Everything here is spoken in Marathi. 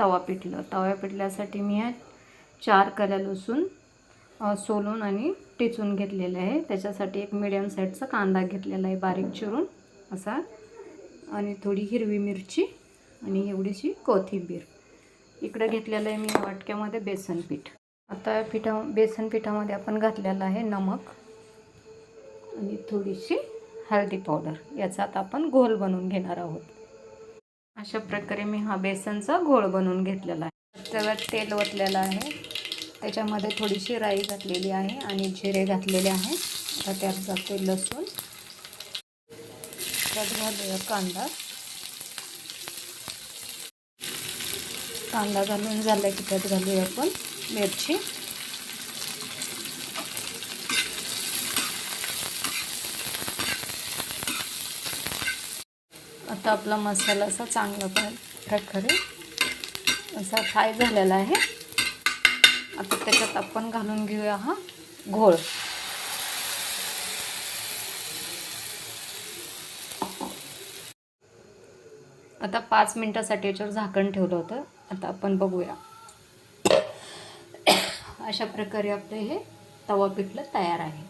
तवा पिठलं. तवा पिठल्यासाठी मी 4 कल्या लसूण सोलून आणि टेचून घेतलेलं आहे. त्याच्यासाठी एक मीडियम साईजचा कांदा घेतलेला आहे बारीक चिरून असा, आणि थोडी हिरवी मिरची आणि एवढीशी कोथिंबीर. इकडे घेतलेलं आहे मी वाटक्यामध्ये बेसन पीठ. आता बेसन पिठामध्ये आपण घातलेलं आहे नमक आणि थोडीशी हळदी पावडर. याचा आता आपण घोल बनवून घेणार आहोत. अशा प्रकारे मी हा बेसनचा घोळ बनवून घेतलेला आहे. तव्यात तेल ओतलेलं आहे, त्याच्यामध्ये थोडीशी राई घातलेली आहे आणि जिरे घातलेले आहे. आता त्यात जाते लसूण, त्यात घालूया कांदा. कांदा घालून झाला की त्यात घालूया आपण मिरची. आता आपला मसाला असा चांगला प्रकारे असा फ्राय झालेला आहे. आता त्याच्यात आपण घालून घेऊया हा घोळ. आता 5 मिनिटासाठी याच्यावर झाकण ठेवलं होतं. आता आपण बघूया. अशा प्रकारे आपलं हे तवा पिठलं तयार आहे.